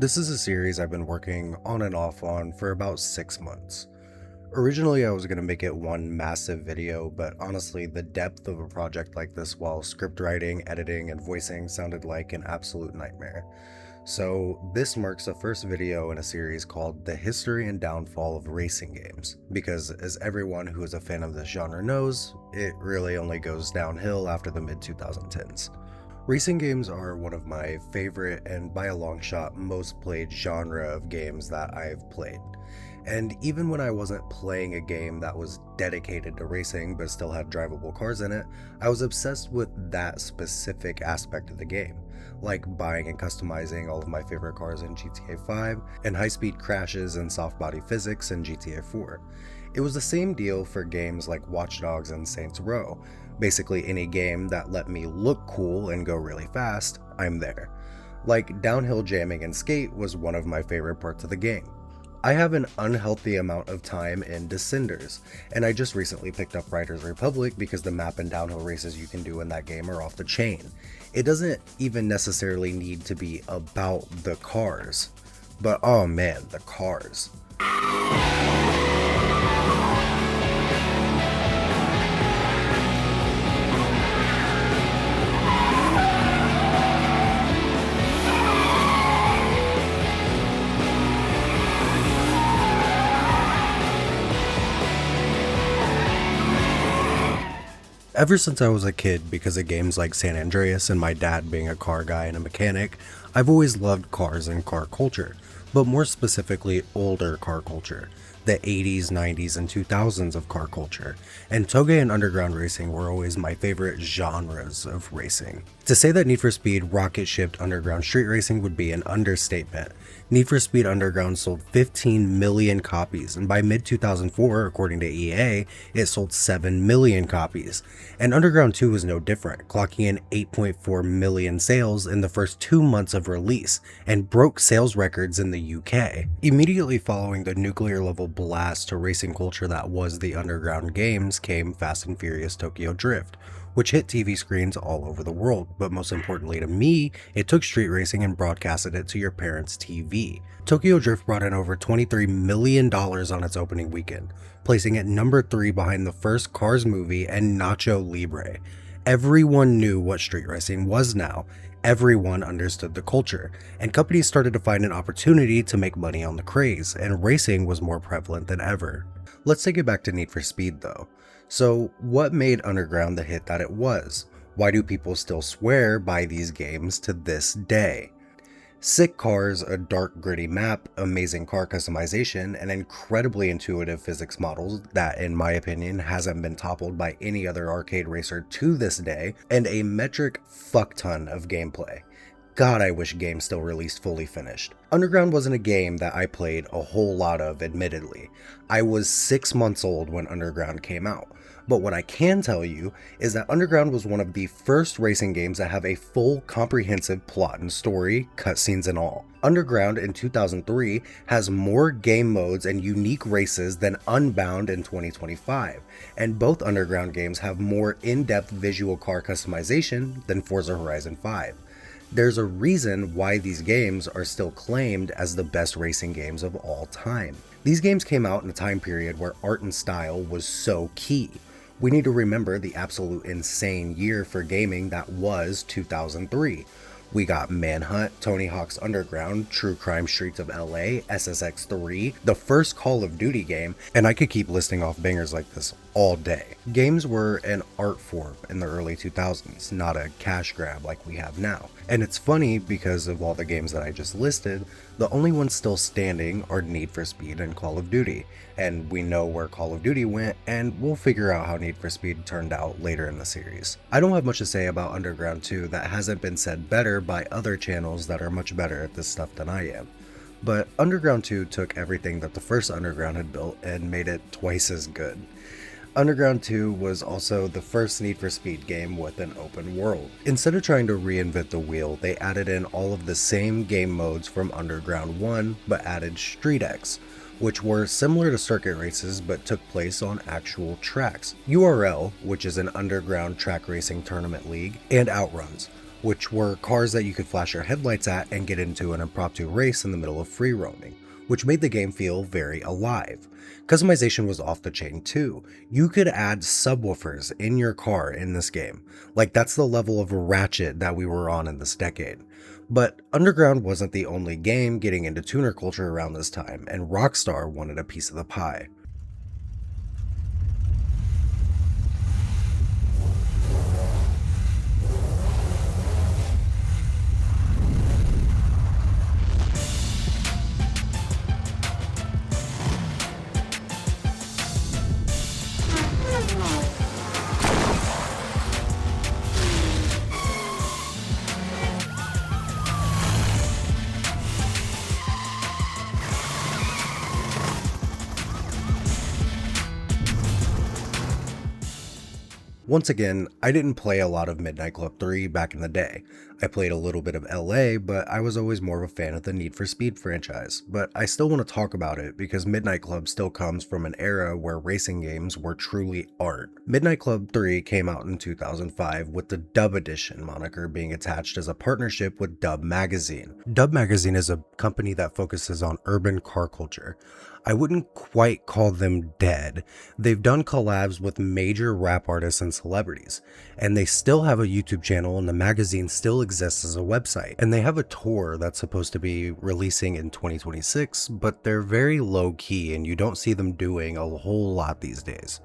This is a series I've been working on and off on for about 6 months. Originally, I was going to make it one massive video, but honestly, the depth of a project like this while script writing, editing, and voicing sounded like an absolute nightmare. So, this marks the first video in a series called The History and Downfall of Racing Games, because as everyone who is a fan of this genre knows, it really only goes downhill after the mid 2010s. Racing games are one of my favorite and by a long shot most played genre of games that I've played. And even when I wasn't playing a game that was dedicated to racing but still had drivable cars in it, I was obsessed with that specific aspect of the game, like buying and customizing all of my favorite cars in GTA 5 and high-speed crashes and soft body physics in GTA 4. It was the same deal for games like Watch Dogs and Saints Row. Basically any game that let me look cool and go really fast, I'm there. Like downhill jamming and skate was one of my favorite parts of the game. I have an unhealthy amount of time in Descenders, and I just recently picked up Riders Republic because the map and downhill races you can do in that game are off the chain. It doesn't even necessarily need to be about the cars, but oh man, the cars. Ever since I was a kid, because of games like San Andreas and my dad being a car guy and a mechanic, I've always loved cars and car culture, but more specifically older car culture, the 80s, 90s, and 2000s of car culture, and Toge and Underground Racing were always my favorite genres of racing. To say that Need for Speed rocket shipped Underground Street Racing would be an understatement. Need for Speed Underground sold 15 million copies, and by mid-2004, according to EA, it sold 7 million copies. And Underground 2 was no different, clocking in 8.4 million sales in the first 2 months of release, and broke sales records in the UK. Immediately following the nuclear level blast to racing culture that was the Underground games came Fast and Furious Tokyo Drift, which hit TV screens all over the world, but most importantly to me, it took street racing and broadcasted it to your parents' TV. Tokyo Drift brought in over $23 million on its opening weekend, placing it number 3 behind the first Cars movie and Nacho Libre. Everyone knew what street racing was now. Everyone understood the culture, and companies started to find an opportunity to make money on the craze, and racing was more prevalent than ever. Let's take it back to Need for Speed though. So, what made Underground the hit that it was? Why do people still swear by these games to this day? Sick cars, a dark gritty map, amazing car customization, and incredibly intuitive physics models that in my opinion hasn't been toppled by any other arcade racer to this day, and a metric fuckton of gameplay. God, I wish games still released fully finished. Underground wasn't a game that I played a whole lot of, admittedly. I was 6 months old when Underground came out. But what I can tell you is that Underground was one of the first racing games that have a full comprehensive plot and story, cutscenes and all. Underground in 2003 has more game modes and unique races than Unbound in 2025, and both Underground games have more in-depth visual car customization than Forza Horizon 5. There's a reason why these games are still claimed as the best racing games of all time. These games came out in a time period where art and style was so key. We need to remember the absolute insane year for gaming that was 2003. We got Manhunt, Tony Hawk's Underground, True Crime Streets of LA, SSX3, the first Call of Duty game, and I could keep listing off bangers like this all day. Games were an art form in the early 2000s, not a cash grab like we have now. And it's funny because of all the games that I just listed, the only ones still standing are Need for Speed and Call of Duty. And we know where Call of Duty went, and we'll figure out how Need for Speed turned out later in the series. I don't have much to say about Underground 2 that hasn't been said better by other channels that are much better at this stuff than I am. But Underground 2 took everything that the first Underground had built and made it twice as good. Underground 2 was also the first Need for Speed game with an open world. Instead of trying to reinvent the wheel, they added in all of the same game modes from Underground 1, but added Street X, which were similar to circuit races but took place on actual tracks. URL, which is an underground track racing tournament league, and Outruns, which were cars that you could flash your headlights at and get into an impromptu race in the middle of free roaming, which made the game feel very alive. Customization was off the chain too. You could add subwoofers in your car in this game. Like, that's the level of ratchet that we were on in this decade. But Underground wasn't the only game getting into tuner culture around this time, and Rockstar wanted a piece of the pie. Once again, I didn't play a lot of Midnight Club 3 back in the day. I played a little bit of LA, but I was always more of a fan of the Need for Speed franchise. But I still want to talk about it because Midnight Club still comes from an era where racing games were truly art. Midnight Club 3 came out in 2005 with the Dub Edition moniker being attached as a partnership with Dub Magazine. Dub Magazine is a company that focuses on urban car culture. I wouldn't quite call them dead. They've done collabs with major rap artists and celebrities, and they still have a YouTube channel, and the magazine still exists as a website. And they have a tour that's supposed to be releasing in 2026, but they're very low key and you don't see them doing a whole lot these days.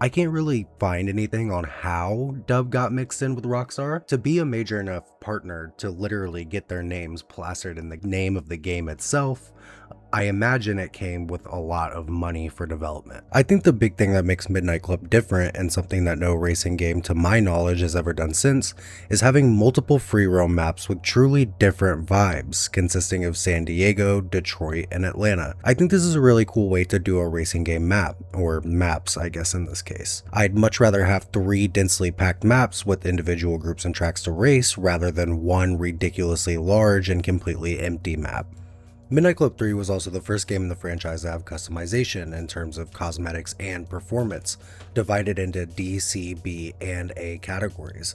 I can't really find anything on how Dub got mixed in with Rockstar to be a major enough partner to literally get their names plastered in the name of the game itself. I imagine it came with a lot of money for development. I think the big thing that makes Midnight Club different, and something that no racing game to my knowledge has ever done since, is having multiple free roam maps with truly different vibes, consisting of San Diego, Detroit, and Atlanta. I think this is a really cool way to do a racing game map, or maps I guess in this case. I'd much rather have 3 densely packed maps with individual groups and tracks to race rather than one ridiculously large and completely empty map. Midnight Club 3 was also the first game in the franchise to have customization in terms of cosmetics and performance, divided into D, C, B, and A categories,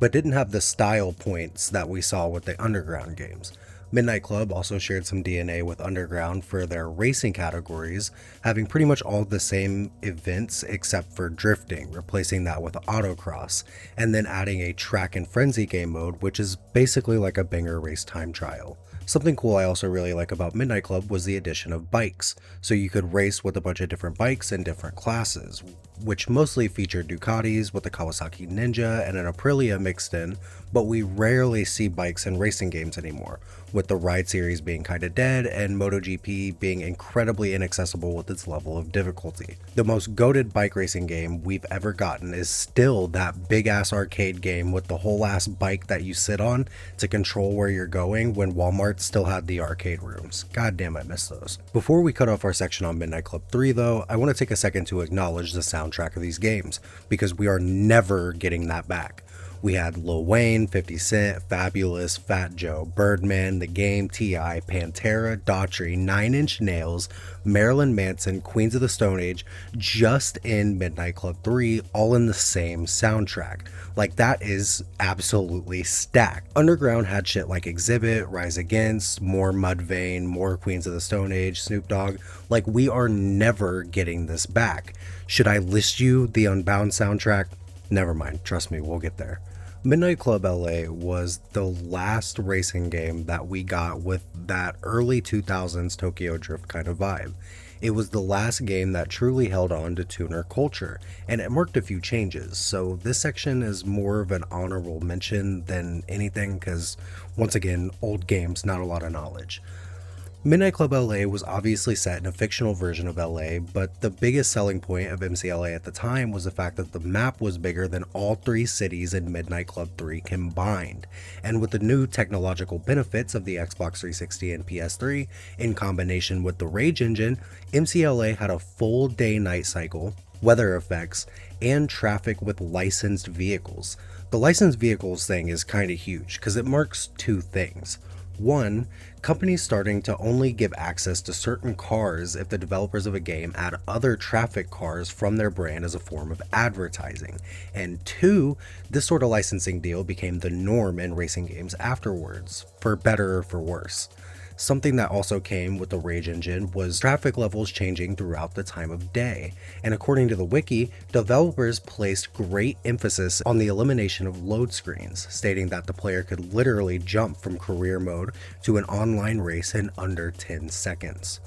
but didn't have the style points that we saw with the Underground games. Midnight Club also shared some DNA with Underground for their racing categories, having pretty much all the same events except for drifting, replacing that with autocross, and then adding a track and frenzy game mode, which is basically like a banger race time trial. Something cool I also really like about Midnight Club was the addition of bikes, so you could race with a bunch of different bikes in different classes, which mostly featured Ducatis with the Kawasaki Ninja and an Aprilia mixed in, but we rarely see bikes in racing games anymore, with the Ride series being kinda dead and MotoGP being incredibly inaccessible with its level of difficulty. The most goated bike racing game we've ever gotten is still that big ass arcade game with the whole ass bike that you sit on to control where you're going when Walmart still had the arcade rooms. God damn, I miss those. Before we cut off our section on Midnight Club 3 though, I want to take a second to acknowledge the soundtrack of these games, because we are never getting that back. We had Lil Wayne, 50 Cent, Fabulous, Fat Joe, Birdman, The Game, T.I., Pantera, Daughtry, Nine Inch Nails, Marilyn Manson, Queens of the Stone Age, just in Midnight Club 3, all in the same soundtrack. Like, that is absolutely stacked. Underground had shit like Exhibit, Rise Against, more Mudvayne, more Queens of the Stone Age, Snoop Dogg. Like, we are never getting this back. Should I list you the Unbound soundtrack? Never mind, trust me, we'll get there. Midnight Club LA was the last racing game that we got with that early 2000s Tokyo Drift kind of vibe. It was the last game that truly held on to tuner culture, and it marked a few changes, so this section is more of an honorable mention than anything because, once again, old games, not a lot of knowledge. Midnight Club LA was obviously set in a fictional version of LA, but the biggest selling point of MCLA at the time was the fact that the map was bigger than all 3 cities in Midnight Club 3 combined. And with the new technological benefits of the Xbox 360 and PS3, in combination with the Rage engine, MCLA had a full day-night cycle, weather effects, and traffic with licensed vehicles. The licensed vehicles thing is kinda huge, because it marks 2 things. One, companies starting to only give access to certain cars if the developers of a game add other traffic cars from their brand as a form of advertising. And two, this sort of licensing deal became the norm in racing games afterwards, for better or for worse. Something that also came with the Rage engine was traffic levels changing throughout the time of day, and according to the wiki, developers placed great emphasis on the elimination of load screens, stating that the player could literally jump from career mode to an online race in under 10 seconds.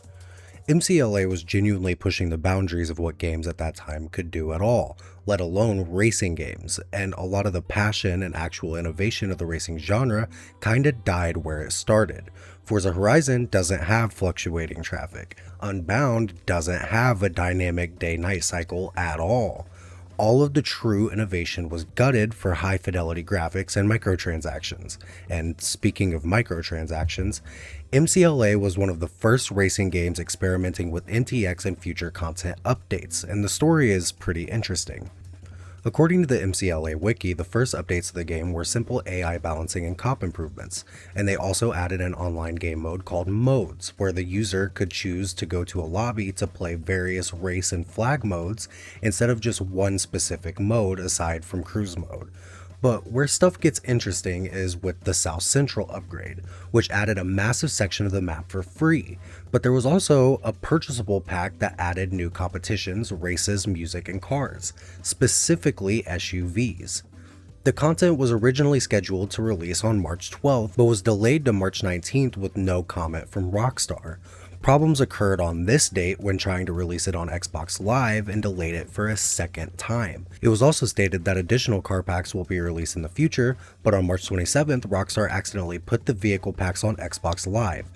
MCLA was genuinely pushing the boundaries of what games at that time could do at all, let alone racing games, and a lot of the passion and actual innovation of the racing genre kinda died where it started. Forza Horizon doesn't have fluctuating traffic. Unbound doesn't have a dynamic day-night cycle at all. All of the true innovation was gutted for high fidelity graphics and microtransactions. And speaking of microtransactions, MCLA was one of the first racing games experimenting with NTX and future content updates, and the story is pretty interesting. According to the MCLA wiki, the first updates to the game were simple AI balancing and cop improvements, and they also added an online game mode called Modes, where the user could choose to go to a lobby to play various race and flag modes instead of just one specific mode aside from cruise mode. But where stuff gets interesting is with the South Central upgrade, which added a massive section of the map for free, but there was also a purchasable pack that added new competitions, races, music, and cars, specifically SUVs. The content was originally scheduled to release on March 12th, but was delayed to March 19th with no comment from Rockstar. Problems occurred on this date when trying to release it on Xbox Live and delayed it for a second time. It was also stated that additional car packs will be released in the future, but on March 27th, Rockstar accidentally put the vehicle packs on Xbox Live.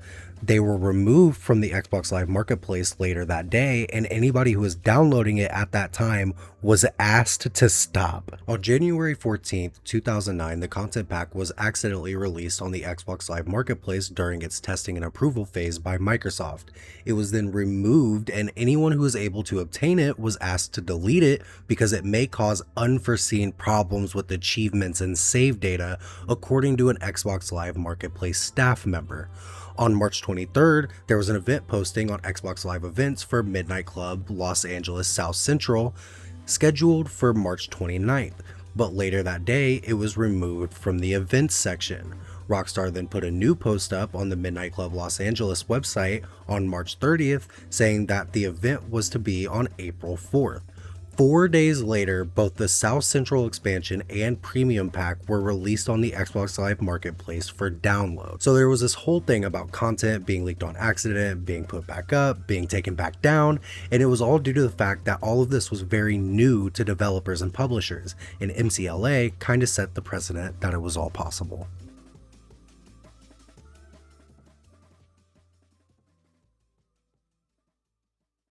They were removed from the Xbox Live Marketplace later that day, and anybody who was downloading it at that time was asked to stop. On January 14th, 2009, the content pack was accidentally released on the Xbox Live Marketplace during its testing and approval phase by Microsoft. It was then removed, and anyone who was able to obtain it was asked to delete it because it may cause unforeseen problems with achievements and save data, according to an Xbox Live Marketplace staff member. On March 23rd, there was an event posting on Xbox Live Events for Midnight Club Los Angeles South Central, scheduled for March 29th, but later that day it was removed from the events section. Rockstar then put a new post up on the Midnight Club Los Angeles website on March 30th saying that the event was to be on April 4th. 4 days later, both the South Central expansion and premium pack were released on the Xbox Live Marketplace for download. So there was this whole thing about content being leaked on accident, being put back up, being taken back down, and it was all due to the fact that all of this was very new to developers and publishers, and MCLA kind of set the precedent that it was all possible.